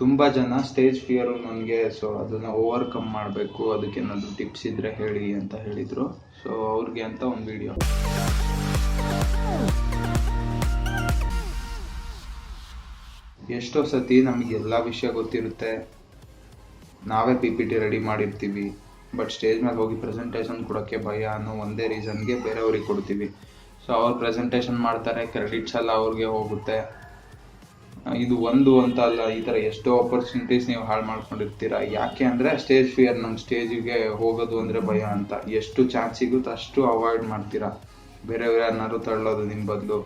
ತುಂಬ ಜನ stage fear ನನಗೆ, ಸೊ ಅದನ್ನು ಓವರ್ಕಮ್ ಮಾಡಬೇಕು, ಅದಕ್ಕೆ ಏನಾದರೂ ಟಿಪ್ಸ್ ಇದ್ದರೆ ಹೇಳಿ ಅಂತ ಹೇಳಿದರು. ಸೊ ಅವ್ರಿಗೆ ಅಂತ ಒಂದು ವಿಡಿಯೋ. ಎಷ್ಟೋ ಸತಿ ನಮಗೆಲ್ಲ ವಿಷಯ ಗೊತ್ತಿರುತ್ತೆ, ನಾವೇ PPT ರೆಡಿ ಮಾಡಿರ್ತೀವಿ, ಬಟ್ ಸ್ಟೇಜ್ ಮೇಲೆ ಹೋಗಿ ಪ್ರೆಸೆಂಟೇಷನ್ ಕೊಡೋಕ್ಕೆ ಭಯ ಅನ್ನೋ ಒಂದೇ ರೀಸನ್ಗೆ ಬೇರೆಯವ್ರಿಗೆ ಕೊಡ್ತೀವಿ. ಸೊ ಅವ್ರು ಪ್ರೆಸೆಂಟೇಷನ್ ಮಾಡ್ತಾರೆ, ಕ್ರೆಡಿಟ್ಸ್ ಎಲ್ಲ ಅವ್ರಿಗೆ ಹೋಗುತ್ತೆ. ಇದು ಒಂದು ಅಂತ ಅಲ್ಲ, ಈ ಥರ ಎಷ್ಟೋ ಆಪರ್ಚುನಿಟೀಸ್ ನೀವು ಹಾಳು ಮಾಡ್ಕೊಂಡಿರ್ತೀರ. ಯಾಕೆ ಅಂದರೆ ಸ್ಟೇಜ್ ಫಿಯರ್, ನಮ್ಮ ಸ್ಟೇಜಿಗೆ ಹೋಗೋದು ಅಂದರೆ ಭಯ ಅಂತ. ಎಷ್ಟು ಚಾನ್ಸ್ ಸಿಗುತ್ತೋ ಅಷ್ಟು ಅವಾಯ್ಡ್ ಮಾಡ್ತೀರಾ. ಬೇರೆಯವ್ರು ಯಾರನ್ನಾರು ತಳ್ಳೋದು ನಿಮ್ಮ ಬದಲು.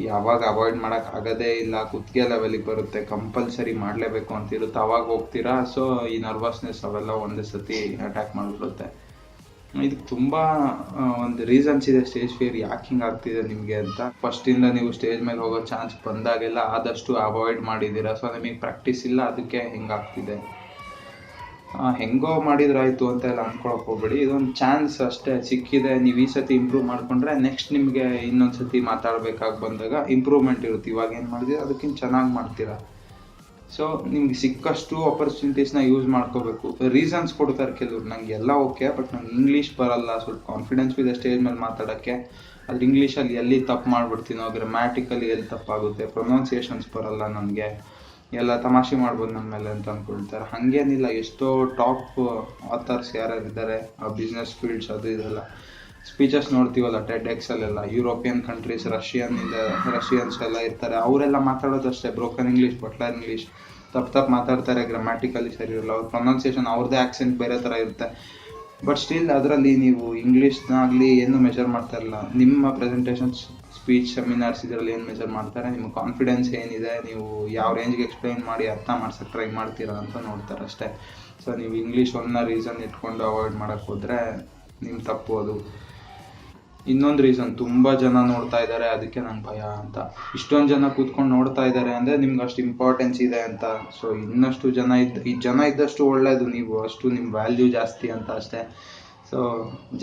ಯಾವಾಗ ಅವಾಯ್ಡ್ ಮಾಡೋಕ್ಕಾಗೋದೇ ಇಲ್ಲ, ಕುತ್ತಿಗೆ ಲೆವೆಲಿಗೆ ಬರುತ್ತೆ, ಕಂಪಲ್ಸರಿ ಮಾಡಲೇಬೇಕು ಅಂತಿರುತ್ತೆ, ಅವಾಗ ಹೋಗ್ತೀರಾ. ಸೊ ಈ ನರ್ವಸ್ನೆಸ್ ಅವೆಲ್ಲ ಒಂದೇ ಸತಿ ಅಟ್ಯಾಕ್ ಮಾಡಿಬಿಡುತ್ತೆ. ಇದಕ್ಕೆ ತುಂಬ ಒಂದು ರೀಸನ್ಸ್ ಇದೆ ಸ್ಟೇಜ್ ಫಿಯರ್ ಯಾಕೆ ಹಿಂಗೆ ಆಗ್ತಿದೆ ನಿಮಗೆ ಅಂತ. ಫಸ್ಟಿಂದ ನೀವು ಸ್ಟೇಜ್ ಮೇಲೆ ಹೋಗೋ ಚಾನ್ಸ್ ಬಂದಾಗೆಲ್ಲ ಆದಷ್ಟು ಅವಾಯ್ಡ್ ಮಾಡಿದ್ದೀರಾ. ಸೊ ನಿಮಗೆ ಪ್ರಾಕ್ಟೀಸ್ ಇಲ್ಲ, ಅದಕ್ಕೆ ಹಿಂಗಾಗ್ತಿದೆ. ಹೆಂಗೋ ಮಾಡಿದ್ರಾಯ್ತು ಅಂತ ಎಲ್ಲ ಅಂದ್ಕೊಳಕ್ಕೆ ಹೋಗ್ಬೇಡಿ. ಇದೊಂದು ಚಾನ್ಸ್ ಅಷ್ಟೇ ಸಿಕ್ಕಿದೆ. ನೀವು ಈ ಸತಿ ಇಂಪ್ರೂವ್ ಮಾಡಿಕೊಂಡ್ರೆ ನೆಕ್ಸ್ಟ್ ನಿಮಗೆ ಇನ್ನೊಂದು ಸತಿ ಮಾತಾಡಬೇಕಾಗಿ ಬಂದಾಗ ಇಂಪ್ರೂವ್ಮೆಂಟ್ ಇರುತ್ತೆ. ಇವಾಗ ಏನು ಮಾಡಿದ್ರೆ ಅದಕ್ಕಿಂತ ಚೆನ್ನಾಗಿ ಮಾಡ್ತೀರಾ. ಸೊ ನಿಮ್ಗೆ ಸಿಕ್ಕಷ್ಟು ಆಪರ್ಚುನಿಟೀಸ್ನ ಯೂಸ್ ಮಾಡ್ಕೋಬೇಕು. ರೀಸನ್ಸ್ ಕೊಡ್ತಾರೆ ಕೆಲವ್ರು, ನಂಗೆ ಎಲ್ಲ ಓಕೆ, ಬಟ್ ನಂಗೆ ಇಂಗ್ಲೀಷ್ ಬರಲ್ಲ, ಸ್ವಲ್ಪ ಕಾನ್ಫಿಡೆನ್ಸ್ ಇದೆ ಸ್ಟೇಜ್ ಮೇಲೆ ಮಾತಾಡೋಕ್ಕೆ, ಆದರೆ ಇಂಗ್ಲೀಷಲ್ಲಿ ಎಲ್ಲಿ ತಪ್ಪು ಮಾಡಿಬಿಡ್ತೀನೋ, ಗ್ರಾಮ್ಯಾಟಿಕಲಿ ಎಲ್ಲಿ ತಪ್ಪಾಗುತ್ತೆ, ಪ್ರೊನೌನ್ಸಿಯೇಷನ್ಸ್ ಬರಲ್ಲ ನನಗೆ, ಎಲ್ಲ ತಮಾಷೆ ಮಾಡ್ಬೋದು ನನ್ನ ಮೇಲೆ ಅಂತ ಅಂದ್ಕೊಳ್ತಾರೆ. ಹಾಗೇನಿಲ್ಲ, ಎಷ್ಟೋ ಟಾಪ್ ಆಥರ್ಸ್ ಯಾರ್ಯಾರಿದ್ದಾರೆ ಬಿಸ್ನೆಸ್ ಫೀಲ್ಡ್ಸ್ ಅದು ಇದೆಲ್ಲ ಸ್ಪೀಚಸ್ ನೋಡ್ತೀವಲ್ಲ TEDxಲ್ಲೆಲ್ಲ, ಯುರೋಪಿಯನ್ ಕಂಟ್ರೀಸ್, ರಷ್ಯನ್ಸ್ ಎಲ್ಲ ಇರ್ತಾರೆ. ಅವರೆಲ್ಲ ಮಾತಾಡೋದಷ್ಟೇ ಬ್ರೋಕನ್ ಇಂಗ್ಲೀಷ್, ಬಟ್ಲರ್ ಇಂಗ್ಲೀಷ್, ತಪ್ಪು ಮಾತಾಡ್ತಾರೆ, ಗ್ರಾಮ್ಯಾಟಿಕಲಿ ಸರಿ ಇರಲ್ಲ, ಅವ್ರ ಪ್ರೊನೌನ್ಸಿಯೇಷನ್ ಅವ್ರದ್ದೇ ಆ್ಯಕ್ಸೆಂಟ್ ಬೇರೆ ಥರ ಇರುತ್ತೆ. ಬಟ್ ಸ್ಟಿಲ್ ಅದರಲ್ಲಿ ನೀವು ಇಂಗ್ಲೀಷ್ನಾಗಲಿ ಏನು ಮೆಜರ್ ಮಾಡ್ತಾ ಇರಲ್ಲ. ನಿಮ್ಮ ಪ್ರೆಸೆಂಟೇಷನ್ಸ್, ಸ್ಪೀಚ್, ಸೆಮಿನಾರ್ಸ್ ಇದರಲ್ಲಿ ಏನು ಮೆಜರ್ ಮಾಡ್ತಾರೆ, ನಿಮ್ಮ ಕಾನ್ಫಿಡೆನ್ಸ್ ಏನಿದೆ, ನೀವು ಯಾವ ರೇಂಜ್ಗೆ ಎಕ್ಸ್ಪ್ಲೈನ್ ಮಾಡಿ ಅರ್ಥ ಮಾಡ್ಸೋಕ್ಕೆ ಟ್ರೈ ಮಾಡ್ತೀರಾ ಅಂತ ನೋಡ್ತಾರೆ ಅಷ್ಟೇ. ಸೊ ನೀವು ಇಂಗ್ಲೀಷ್ ಒಂದನ್ನ ರೀಸನ್ ಇಟ್ಕೊಂಡು ಅವಾಯ್ಡ್ ಮಾಡೋಕ್ಕೆ ಹೋದರೆ ನಿಮ್ಮ ತಪ್ಪು ಅದು. ಇನ್ನೊಂದು ರೀಸನ್, ತುಂಬ ಜನ ನೋಡ್ತಾ ಇದ್ದಾರೆ ಅದಕ್ಕೆ ನಂಗೆ ಭಯ ಅಂತ. ಇಷ್ಟೊಂದು ಜನ ಕೂತ್ಕೊಂಡು ನೋಡ್ತಾ ಇದ್ದಾರೆ ಅಂದರೆ ನಿಮ್ಗೆ ಅಷ್ಟು ಇಂಪಾರ್ಟೆನ್ಸ್ ಇದೆ ಅಂತ. ಸೊ ಇನ್ನಷ್ಟು ಜನ ಇದ್ದಷ್ಟು ಒಳ್ಳೆಯದು, ನೀವು ಅಷ್ಟು ನಿಮ್ಮ ವ್ಯಾಲ್ಯೂ ಜಾಸ್ತಿ ಅಂತ ಅಷ್ಟೇ. ಸೊ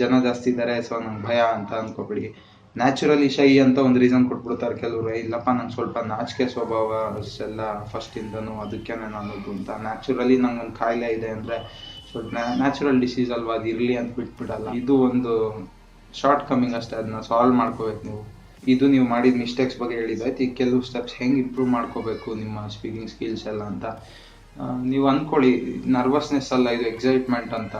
ಜನ ಜಾಸ್ತಿ ಇದ್ದಾರೆ, ಸೊ ನಂಗೆ ಭಯ ಅಂತ ಅಂದ್ಕೊಬಿಡಿ. ನ್ಯಾಚುರಲಿ ಶೈ ಅಂತ ಒಂದು ರೀಸನ್ ಕೊಟ್ಬಿಡ್ತಾರೆ ಕೆಲವರು. ಇಲ್ಲಪ್ಪ ನಂಗೆ ಸ್ವಲ್ಪ ನಾಚಿಕೆ ಸ್ವಭಾವ ಅಷ್ಟೆಲ್ಲ ಫಸ್ಟಿಂದನೂ, ಅದಕ್ಕೆ ನಾನು ಅನ್ನೋದು ಅಂತ. ನ್ಯಾಚುರಲಿ ನಂಗೊಂದು ಕಾಯಿಲೆ ಇದೆ ಅಂದರೆ ಸ್ವಲ್ಪ ನ್ಯಾಚುರಲ್ ಡಿಸೀಸ್ ಅಲ್ವಾ, ಅದು ಇರಲಿ ಅಂತ ಬಿಟ್ಬಿಡಲ್ಲ. ಇದು ಒಂದು ಶಾರ್ಟ್ ಕಮಿಂಗ್ ಅಷ್ಟೇ, ಅದನ್ನ ಸಾಲ್ವ್ ಮಾಡ್ಕೋಬೇಕು ನೀವು. ಇದು ನೀವು ಮಾಡಿದ ಮಿಸ್ಟೇಕ್ಸ್ ಬಗ್ಗೆ ಹೇಳಿದಾಯ್ತು. ಈಗ ಕೆಲವು ಸ್ಟೆಪ್ಸ್ ಹೆಂಗೆ ಇಂಪ್ರೂವ್ ಮಾಡ್ಕೋಬೇಕು ನಿಮ್ಮ ಸ್ಪೀಕಿಂಗ್ ಸ್ಕಿಲ್ಸ್ ಎಲ್ಲ ಅಂತ. ನೀವು ಅಂದ್ಕೊಳ್ಳಿ, ನರ್ವಸ್ನೆಸ್ ಅಲ್ಲ, ಇದು ಎಕ್ಸೈಟ್ಮೆಂಟ್ ಅಂತ.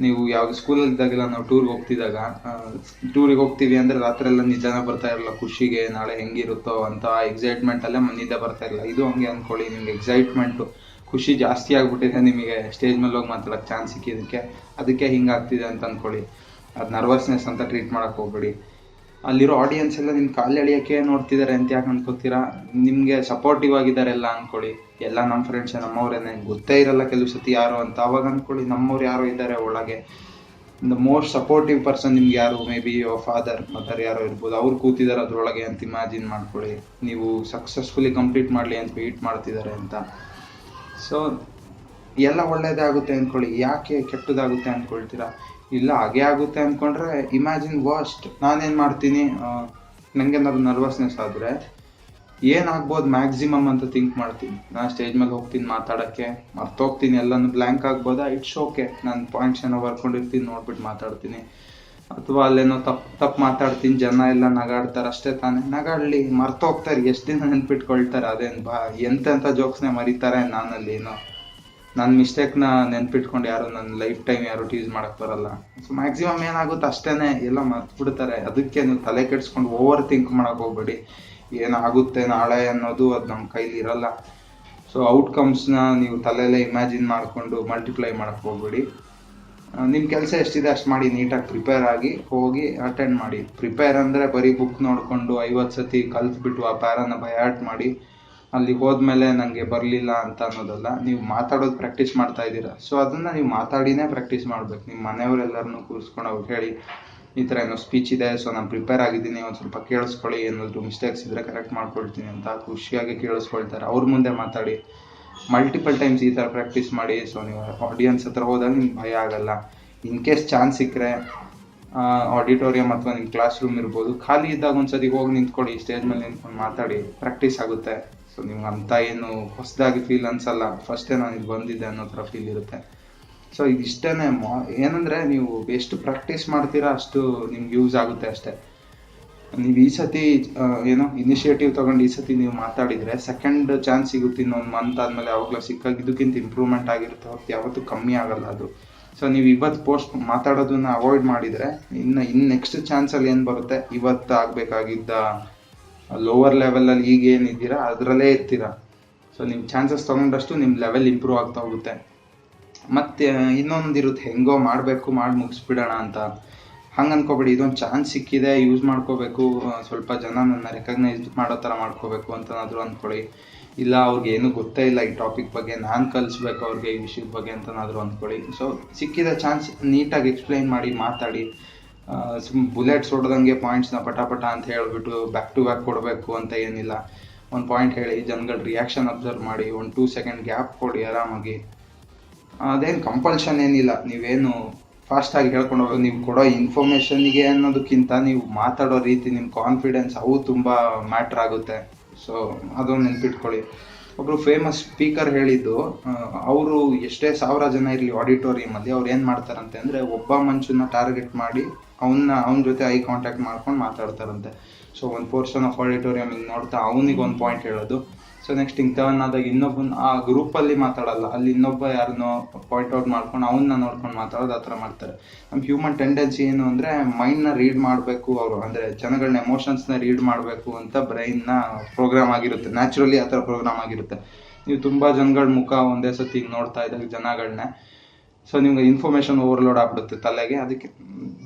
ನೀವು ಯಾವ ಸ್ಕೂಲಲ್ಲಿದ್ದಾಗೆಲ್ಲ ನಾವು ಟೂರಿಗೆ ಹೋಗ್ತೀವಿ ಅಂದರೆ ರಾತ್ರಿ ಎಲ್ಲ ನಿದ್ದೆನ ಬರ್ತಾ ಇರಲ್ಲ, ಖುಷಿಗೆ ನಾಳೆ ಹೆಂಗಿರುತ್ತೋ ಅಂತ ಎಕ್ಸೈಟ್ಮೆಂಟಲ್ಲೇ ನಿದ್ದೆ ಬರ್ತಾ ಇರಲ್ಲ. ಇದು ಹಂಗೆ ಅಂದ್ಕೊಳ್ಳಿ, ನಿಮ್ಗೆ ಎಕ್ಸೈಟ್ಮೆಂಟು, ಖುಷಿ ಜಾಸ್ತಿ ಆಗಿಬಿಟ್ಟಿದೆ ನಿಮಗೆ ಸ್ಟೇಜ್ ಮೇಲೆ ಹೋಗಿ ಮಾತಾಡೋಕ್ಕೆ ಚಾನ್ಸ್ ಸಿಕ್ಕಿದ್ದಕ್ಕೆ, ಅದಕ್ಕೆ ಹಿಂಗಾಗ್ತಿದೆ ಅಂತ ಅಂದ್ಕೊಳ್ಳಿ. ಅದು ನರ್ವಸ್ನೆಸ್ ಅಂತ ಟ್ರೀಟ್ ಮಾಡೋಕ್ಕೆ ಹೋಗ್ಬೇಡಿ. ಅಲ್ಲಿರೋ ಆಡಿಯನ್ಸ್ ಎಲ್ಲ ನಿಮ್ಮ ಕಾಲು ಎಳಿಯೋಕ್ಕೆ ನೋಡ್ತಿದ್ದಾರೆ ಅಂತ ಯಾಕೆ ಅನ್ಕೋತೀರಾ? ನಿಮಗೆ ಸಪೋರ್ಟಿವ್ ಆಗಿದ್ದಾರೆ ಎಲ್ಲ ಅಂದ್ಕೊಳ್ಳಿ. ಎಲ್ಲ ನಮ್ಮ ಫ್ರೆಂಡ್ಸೇ, ನಮ್ಮವರೇನೆ, ಗೊತ್ತೇ ಇರಲ್ಲ ಕೆಲವು ಸತಿ ಯಾರು ಅಂತ. ಅವಾಗ ಅಂದ್ಕೊಳ್ಳಿ ನಮ್ಮವ್ರು ಯಾರೋ ಇದ್ದಾರೆ ಒಳಗೆ. ದ ಮೋಸ್ಟ್ ಸಪೋರ್ಟಿವ್ ಪರ್ಸನ್ ನಿಮ್ಗೆ ಯಾರು, ಮೇ ಬಿ ಫಾದರ್, ಮದರ್ ಯಾರೋ ಇರ್ಬೋದು, ಅವ್ರು ಕೂತಿದ್ದಾರೆ ಅದರೊಳಗೆ ಅಂತ ಇಮ್ಯಾಜಿನ್ ಮಾಡ್ಕೊಳ್ಳಿ. ನೀವು ಸಕ್ಸಸ್ಫುಲಿ ಕಂಪ್ಲೀಟ್ ಮಾಡಲಿ ಅಂತ ವೆಯ್ಟ್ ಮಾಡ್ತಿದ್ದಾರೆ ಅಂತ. ಸೊ ಎಲ್ಲ ಒಳ್ಳೇದೇ ಆಗುತ್ತೆ ಅಂದ್ಕೊಳ್ಳಿ, ಯಾಕೆ ಕೆಟ್ಟದಾಗುತ್ತೆ ಅಂದ್ಕೊಳ್ತೀರಾ? ಇಲ್ಲ ಹಾಗೆ ಆಗುತ್ತೆ ಅಂದ್ಕೊಂಡ್ರೆ ಇಮ್ಯಾಜಿನ್ ವರ್ಸ್ಟ್. ನಾನೇನು ಮಾಡ್ತೀನಿ, ನನಗೇನಾದ್ರು ನರ್ವಸ್ನೆಸ್ ಆದರೆ ಏನಾಗ್ಬೋದು ಮ್ಯಾಕ್ಸಿಮಮ್ ಅಂತ ಥಿಂಕ್ ಮಾಡ್ತೀನಿ. ನಾನು ಸ್ಟೇಜ್ ಮೇಲೆ ಹೋಗ್ತೀನಿ ಮಾತಾಡೋಕ್ಕೆ, ಮರ್ತೋಗ್ತೀನಿ, ಎಲ್ಲನೂ ಬ್ಲ್ಯಾಂಕ್ ಆಗ್ಬೋದಾ, ಇಟ್ಸ್ ಓಕೆ. ನಾನು ಪಾಯಿಂಟ್ಸ್ ಏನೋ ಬರ್ಕೊಂಡಿರ್ತೀನಿ, ನೋಡ್ಬಿಟ್ಟು ಮಾತಾಡ್ತೀನಿ. ಅಥವಾ ಅಲ್ಲೇನೋ ತಪ್ಪು ಮಾತಾಡ್ತೀನಿ, ಜನ ಎಲ್ಲ ನಗಾಡ್ತಾರೆ, ಅಷ್ಟೇ ತಾನೇ, ನಗಾಡಲಿ, ಮರ್ತೋಗ್ತಾರೆ, ಎಷ್ಟು ದಿನ ನೆನ್ಪಿಟ್ಕೊಳ್ತಾರೆ, ಅದೇನು ಎಂತೆಂಥ ಜೋಕ್ಸ್ನೇ ಮರೀತಾರೆ. ನನ್ನ ಮಿಸ್ಟೇಕ್ನ ನೆನ್ಪಿಟ್ಕೊಂಡು ಯಾರು ನನ್ನ ಲೈಫ್ ಟೈಮ್ ಯಾರು ಟೀಸ್ ಮಾಡೋಕ್ಕೆ ಬರಲ್ಲ. ಸೊ ಮ್ಯಾಕ್ಸಿಮಮ್ ಏನಾಗುತ್ತೆ ಅಷ್ಟೇ, ಎಲ್ಲ ಮರ್ತ್ಬಿಡ್ತಾರೆ. ಅದಕ್ಕೆ ನೀವು ತಲೆ ಕೆಡಿಸ್ಕೊಂಡು ಓವರ್ ಥಿಂಕ್ ಮಾಡೋಕ್ಕೆ ಹೋಗ್ಬೇಡಿ. ಏನಾಗುತ್ತೆ ನಾಳೆ ಅನ್ನೋದು ಅದು ನಮ್ಮ ಕೈಲಿ ಇರಲ್ಲ. ಸೊ ಔಟ್ಕಮ್ಸ್ನ ನೀವು ತಲೆಯಲ್ಲೇ ಇಮ್ಯಾಜಿನ್ ಮಾಡಿಕೊಂಡು ಮಲ್ಟಿಪ್ಲೈ ಮಾಡೋಕ್ಕೆ ಹೋಗ್ಬೇಡಿ. ನಿಮ್ಮ ಕೆಲಸ ಎಷ್ಟಿದೆ ಅಷ್ಟು ಮಾಡಿ, ನೀಟಾಗಿ ಪ್ರಿಪೇರ್ ಆಗಿ ಹೋಗಿ ಅಟೆಂಡ್ ಮಾಡಿ. ಪ್ರಿಪೇರ್ ಅಂದರೆ ಬರೀ ಬುಕ್ ನೋಡಿಕೊಂಡು 50 ಸತಿ ಕಲ್ತ್ಬಿಟ್ಟು ಆ ಪ್ಯಾರನ್ನ ಬಯಾಟ್ ಮಾಡಿ ಅಲ್ಲಿ ಹೋದ್ಮೇಲೆ ನನಗೆ ಬರಲಿಲ್ಲ ಅಂತ ಅನ್ನೋದಲ್ಲ. ನೀವು ಮಾತಾಡೋದು ಪ್ರಾಕ್ಟೀಸ್ ಮಾಡ್ತಾ ಇದ್ದೀರಾ, ಸೊ ಅದನ್ನು ನೀವು ಮಾತಾಡಿನೇ ಪ್ರಾಕ್ಟೀಸ್ ಮಾಡಬೇಕು. ನಿಮ್ಮ ಮನೆಯವರೆಲ್ಲರನ್ನೂ ಕೂರಿಸ್ಕೊಂಡು ಅವ್ರು ಹೇಳಿ, ಈ ಥರ ಏನೋ ಸ್ಪೀಚ್ ಇದೆ, ಸೊ ನಾನು ಪ್ರಿಪೇರ್ ಆಗಿದ್ದೀನಿ, ಒಂದು ಸ್ವಲ್ಪ ಕೇಳಿಸ್ಕೊಳ್ಳಿ, ಏನಾದರೂ ಮಿಸ್ಟೇಕ್ಸ್ ಇದ್ದರೆ ಕರೆಕ್ಟ್ ಮಾಡ್ಕೊಳ್ತೀನಿ ಅಂತ ಖುಷಿಯಾಗಿ ಕೇಳಿಸ್ಕೊಳ್ತಾರೆ. ಅವ್ರ ಮುಂದೆ ಮಾತಾಡಿ, ಮಲ್ಟಿಪಲ್ ಟೈಮ್ಸ್ ಈ ಥರ ಪ್ರಾಕ್ಟೀಸ್ ಮಾಡಿ. ಸೊ ನೀವು ಆಡಿಯನ್ಸ್ ಹತ್ರ ಹೋದಾಗ ನಿಮ್ಗೆ ಭಯ ಆಗಲ್ಲ. ಇನ್ ಕೇಸ್ ಚಾನ್ಸ್ ಸಿಕ್ಕರೆ ಆಡಿಟೋರಿಯಂ ಅಥವಾ ನಿಮ್ಮ ಕ್ಲಾಸ್ ರೂಮ್ ಇರ್ಬೋದು, ಖಾಲಿ ಇದ್ದಾಗ ಒಂದ್ಸತಿ ಹೋಗಿ ನಿಂತ್ಕೊಳ್ಳಿ, ಸ್ಟೇಜ್ ಮೇಲೆ ನಿಂತ್ಕೊಂಡು ಮಾತಾಡಿ, ಪ್ರಾಕ್ಟೀಸ್ ಆಗುತ್ತೆ. ಸೊ ನಿಮ್ಗೆ ಅಂತ ಏನು ಹೊಸದಾಗಿ ಫೀಲ್ ಅನ್ಸಲ್ಲ, ಫಸ್ಟೇ ನಾನು ಇದು ಬಂದಿದ್ದೆ ಅನ್ನೋ ಥರ ಫೀಲ್ ಇರುತ್ತೆ. ಸೊ ಇದಿಷ್ಟೇ ಏನಂದರೆ ನೀವು ಎಷ್ಟು ಪ್ರಾಕ್ಟೀಸ್ ಮಾಡ್ತೀರಾ ಅಷ್ಟು ನಿಮ್ಗೆ ಯೂಸ್ ಆಗುತ್ತೆ ಅಷ್ಟೇ. ನೀವು ಈ ಸತಿ ಏನೋ ಇನಿಷಿಯೇಟಿವ್ ತೊಗೊಂಡು ಈ ಸತಿ ನೀವು ಮಾತಾಡಿದರೆ ಸೆಕೆಂಡ್ ಚಾನ್ಸ್ ಸಿಗುತ್ತೆ ಇನ್ನೊಂದು ಮಂತ್ ಆದಮೇಲೆ, ಯಾವಾಗಲೂ ಸಿಕ್ಕಾಗ ಇದಕ್ಕಿಂತ ಇಂಪ್ರೂವ್ಮೆಂಟ್ ಆಗಿರುತ್ತೆ ಹೊರತು ಯಾವತ್ತೂ ಕಮ್ಮಿ ಆಗಲ್ಲ ಅದು. ಸೊ ನೀವು ಇವತ್ತು ಪೋಸ್ಟ್ ಮಾತಾಡೋದನ್ನ ಅವಾಯ್ಡ್ ಮಾಡಿದರೆ ಇನ್ನು ನೆಕ್ಸ್ಟ್ ಚಾನ್ಸಲ್ಲಿ ಏನು ಬರುತ್ತೆ, ಇವತ್ತು ಆಗಬೇಕಾಗಿದ್ದ ಲೋವರ್ ಲೆವೆಲಲ್ಲಿ ಈಗ ಏನಿದ್ದೀರಾ ಅದರಲ್ಲೇ ಇರ್ತೀರ. ಸೊ ನೀವು ಚಾನ್ಸಸ್ ತೊಗೊಂಡಷ್ಟು ನಿಮ್ಮ ಲೆವೆಲ್ ಇಂಪ್ರೂವ್ ಆಗ್ತಾ ಹೋಗುತ್ತೆ. ಮತ್ತು ಇನ್ನೊಂದಿರುತ್ತೆ, ಹೆಂಗೋ ಮಾಡಬೇಕು ಮಾಡಿ ಮುಗಿಸ್ಬಿಡೋಣ ಅಂತ. ಹಂಗೆ ಅನ್ಕೋಬೇಡಿ, ಇದೊಂದು ಚಾನ್ಸ್ ಸಿಕ್ಕಿದೆ ಯೂಸ್ ಮಾಡ್ಕೋಬೇಕು, ಸ್ವಲ್ಪ ಜನ ನನ್ನ ರೆಕಗ್ನೈಸ್ ಮಾಡೋ ಥರ ಮಾಡ್ಕೋಬೇಕು ಅಂತನಾದರೂ ಅಂದ್ಕೊಳ್ಳಿ. ಇಲ್ಲ ಅವ್ರಿಗೆ ಏನೂ ಗೊತ್ತೇ ಇಲ್ಲ ಈ ಟಾಪಿಕ್ ಬಗ್ಗೆ, ನಾನು ಕಲಿಸ್ಬೇಕು ಅವ್ರಿಗೆ ಈ ವಿಷಯದ ಬಗ್ಗೆ ಅಂತನಾದರೂ ಅಂದ್ಕೊಳ್ಳಿ. ಸೊ ಸಿಕ್ಕಿದ ಚಾನ್ಸ್ ನೀಟಾಗಿ ಎಕ್ಸ್ಪ್ಲೈನ್ ಮಾಡಿ ಮಾತಾಡಿ. ಬುಲೆಟ್ಸ್ ಹೊಡೆದಂಗೆ ಪಾಯಿಂಟ್ಸ್ನ ಪಟ ಅಂತ ಹೇಳಿಬಿಟ್ಟು ಬ್ಯಾಕ್ ಟು ಬ್ಯಾಕ್ ಕೊಡಬೇಕು ಅಂತ ಏನಿಲ್ಲ. ಒಂದು ಪಾಯಿಂಟ್ ಹೇಳಿ, ಜನಗಳ ರಿಯಾಕ್ಷನ್ ಅಬ್ಸರ್ವ್ ಮಾಡಿ, 1-2 ಸೆಕೆಂಡ್ ಗ್ಯಾಪ್ ಕೊಡಿ ಆರಾಮಾಗಿ. ಅದೇನು ಕಂಪಲ್ಷನ್ ಏನಿಲ್ಲ, ನೀವೇನು ಫಾಸ್ಟಾಗಿ ಹೇಳ್ಕೊಂಡು ಹೋಗೋದು. ನೀವು ಕೊಡೋ ಇನ್ಫಾರ್ಮೇಷನ್ಗೆ ಅನ್ನೋದಕ್ಕಿಂತ ನೀವು ಮಾತಾಡೋ ರೀತಿ, ನಿಮ್ಮ ಕಾನ್ಫಿಡೆನ್ಸ್ ಅವು ತುಂಬ ಮ್ಯಾಟ್ರ್ ಆಗುತ್ತೆ. ಸೊ ಅದೊಂದು ನೆನ್ಪಿಟ್ಕೊಳ್ಳಿ. ಒಬ್ಬರು ಫೇಮಸ್ ಸ್ಪೀಕರ್ ಹೇಳಿದ್ದು, ಅವರು ಎಷ್ಟೇ 1000 ಜನ ಇರಲಿ ಆಡಿಟೋರಿಯಮಲ್ಲಿ, ಅವ್ರು ಏನು ಮಾಡ್ತಾರಂತೆ ಅಂದರೆ ಒಬ್ಬ ಮನುಷ್ಯನ ಟಾರ್ಗೆಟ್ ಮಾಡಿ ಅವನ ಜೊತೆ ಐ ಕಾಂಟ್ಯಾಕ್ಟ್ ಮಾಡ್ಕೊಂಡು ಮಾತಾಡ್ತಾರಂತೆ. ಸೊ ಒಂದು ಪೋರ್ಷನ್ ಆಫ್ ಆಡಿಟೋರಿಯಮ್ ಹಿಂಗೆ ನೋಡ್ತಾ ಅವನಿಗೆ ಒಂದು ಪಾಯಿಂಟ್ ಹೇಳೋದು. ಸೊ ನೆಕ್ಸ್ಟ್ ಹಿಂಗೆ ಟರ್ನ್ ಆದಾಗ ಇನ್ನೊಬ್ಬನ ಆ ಗ್ರೂಪಲ್ಲಿ ಮಾತಾಡಲ್ಲ, ಅಲ್ಲಿ ಇನ್ನೊಬ್ಬ ಯಾರನ್ನೋ ಪಾಯಿಂಟ್ ಔಟ್ ಮಾಡ್ಕೊಂಡು ಅವನ್ನ ನೋಡ್ಕೊಂಡು ಮಾತಾಡೋದು, ಆ ಥರ ಮಾಡ್ತಾರೆ. ನಮ್ಮ ಹ್ಯೂಮನ್ ಟೆಂಡೆನ್ಸಿ ಏನು ಅಂದರೆ ಮೈಂಡ್ನ ರೀಡ್ ಮಾಡಬೇಕು ಅವರು, ಅಂದರೆ ಜನಗಳನ್ನ ಎಮೋಷನ್ಸ್ನ ರೀಡ್ ಮಾಡಬೇಕು ಅಂತ ಬ್ರೈನ್ನ ಪ್ರೋಗ್ರಾಮ್ ಆಗಿರುತ್ತೆ, ನ್ಯಾಚುರಲಿ ಆ ಥರ ಪ್ರೋಗ್ರಾಮ್ ಆಗಿರುತ್ತೆ. ನೀವು ತುಂಬ ಜನಗಳ ಮುಖ ಒಂದೇ ಸತಿ ಹಿಂಗೆ ನೋಡ್ತಾ ಇದ್ದಾಗ ಜನಗಳನ್ನೇ, ಸೊ ನಿಮ್ಗೆ ಇನ್ಫಾರ್ಮೇಷನ್ ಓವರ್ಲೋಡ್ ಆಗ್ಬಿಡುತ್ತೆ ತಲೆಗೆ. ಅದಕ್ಕೆ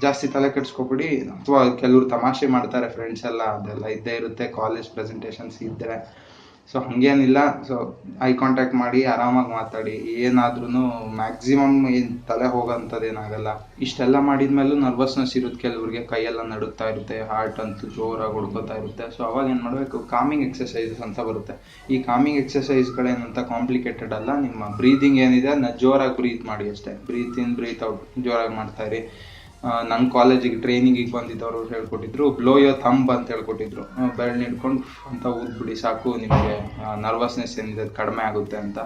ಜಾಸ್ತಿ ತಲೆ ಕೆಡಿಸ್ಕೊಬಿಡಿ. ಅಥವಾ ಕೆಲವರು ತಮಾಷೆ ಮಾಡ್ತಾರೆ ಫ್ರೆಂಡ್ಸ್ ಎಲ್ಲ, ಅದೆಲ್ಲ ಇದ್ದೇ ಇರುತ್ತೆ ಕಾಲೇಜ್ ಪ್ರೆಸೆಂಟೇಷನ್ಸ್ ಇದ್ದರೆ. ಸೊ ಹಾಗೇನಿಲ್ಲ. ಸೊ ಐ ಕಾಂಟ್ಯಾಕ್ಟ್ ಮಾಡಿ ಆರಾಮಾಗಿ ಮಾತಾಡಿ, ಏನಾದ್ರೂ ಮ್ಯಾಕ್ಸಿಮಮ್ ಏನು ತಲೆ ಹೋಗೋಂಥದ್ದು ಏನಾಗಲ್ಲ. ಇಷ್ಟೆಲ್ಲ ಮಾಡಿದ್ಮೇಲೂ ನರ್ವಸ್ನೆಸ್ ಇರುತ್ತೆ ಕೆಲವ್ರಿಗೆ, ಕೈಯೆಲ್ಲ ನಡುಗ್ತಾ ಇರುತ್ತೆ, ಹಾರ್ಟ್ ಅಂತೂ ಜೋರಾಗಿ ಹೊಡ್ಕೋತಾ ಇರುತ್ತೆ. ಸೊ ಅವಾಗ ಏನು ಮಾಡಬೇಕು, ಕಾಮಿಂಗ್ ಎಕ್ಸಸೈಸಸ್ ಅಂತ ಬರುತ್ತೆ. ಈ ಕಾಮಿಂಗ್ ಎಕ್ಸಸೈಸ್ಗಳೇನಂತ ಕಾಂಪ್ಲಿಕೇಟೆಡ್ ಅಲ್ಲ. ನಿಮ್ಮ ಬ್ರೀದಿಂಗ್ ಏನಿದೆ ಅದನ್ನ ಜೋರಾಗಿ ಬ್ರೀತ್ ಮಾಡಿ ಅಷ್ಟೇ. ಬ್ರೀತ್ ಇನ್ ಬ್ರೀತ್ ಔಟ್ ಜೋರಾಗಿ ಮಾಡ್ತಾಯಿರಿ. ನನ್ನ ಕಾಲೇಜಿಗೆ ಟ್ರೈನಿಂಗಿಗೆ ಬಂದಿದ್ದವರು ಹೇಳ್ಕೊಟ್ಟಿದ್ರು, ಬ್ಲೋ ಯೋರ್ ಥಂಬ್ ಅಂತ ಹೇಳ್ಕೊಟ್ಟಿದ್ರು. ಬೆರಳು ಹಿಡ್ಕೊಂಡು ಅಂತ ಊದ್ಬಿಡಿ, ಸಾಕು ನಿಮಗೆ ನರ್ವಸ್ನೆಸ್ ಏನಿದೆ ಅದು ಕಡಿಮೆ ಆಗುತ್ತೆ ಅಂತ.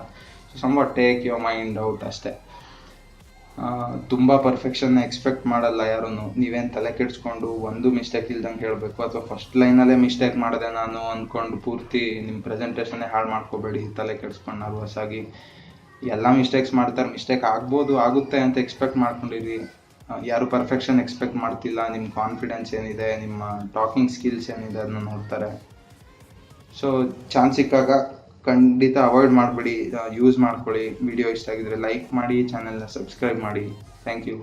So ಸಂವಾಟ್ take your mind out ಅಷ್ಟೇ. ತುಂಬ ಪರ್ಫೆಕ್ಷನ್ನ ಎಕ್ಸ್ಪೆಕ್ಟ್ ಮಾಡಲ್ಲ ಯಾರೂ. ನೀವೇನು ತಲೆ ಕೆಡಿಸ್ಕೊಂಡು ಒಂದು ಮಿಸ್ಟೇಕ್ ಇಲ್ದಂಗೆ ಹೇಳಬೇಕು, ಅಥವಾ ಫಸ್ಟ್ ಲೈನಲ್ಲೇ ಮಿಸ್ಟೇಕ್ ಮಾಡಿದೆ ನಾನು ಅಂದ್ಕೊಂಡು ಪೂರ್ತಿ ನಿಮ್ಮ ಪ್ರೆಸೆಂಟೇಷನ್ನೇ ಹಾಳು ಮಾಡ್ಕೋಬೇಡಿ ತಲೆ ಕೆಡಿಸ್ಕೊಂಡು ನರ್ವಸ್ ಆಗಿ. ಎಲ್ಲ ಮಿಸ್ಟೇಕ್ಸ್ ಮಾಡ್ತಾರೆ, ಮಿಸ್ಟೇಕ್ ಆಗ್ಬೋದು, ಆಗುತ್ತೆ ಅಂತ ಎಕ್ಸ್ಪೆಕ್ಟ್ ಮಾಡ್ಕೊಂಡಿರಿ. ಯಾರು ಪರ್ಫೆಕ್ಷನ್ ಎಕ್ಸ್ಪೆಕ್ಟ್ ಮಾಡ್ತಿಲ್ಲ. ನಿಮ್ಮ ಕಾನ್ಫಿಡೆನ್ಸ್ ಏನಿದೆ, ನಿಮ್ಮ ಟಾಕಿಂಗ್ ಸ್ಕಿಲ್ಸ್ ಏನಿದೆ ಅದನ್ನ ನೋಡ್ತಾರೆ. ಸೊ ಚಾನ್ಸ್ ಸಿಕ್ಕಾಗ ಖಂಡಿತ ಅವಾಯ್ಡ್ ಮಾಡಿಬಿಡಿ, ಯೂಸ್ ಮಾಡ್ಕೊಳ್ಳಿ. ವಿಡಿಯೋ ಇಷ್ಟ ಆಗಿದ್ರೆ ಲೈಕ್ ಮಾಡಿ, ಚಾನೆಲ್ನ ಸಬ್ಸ್ಕ್ರೈಬ್ ಮಾಡಿ. Thank you.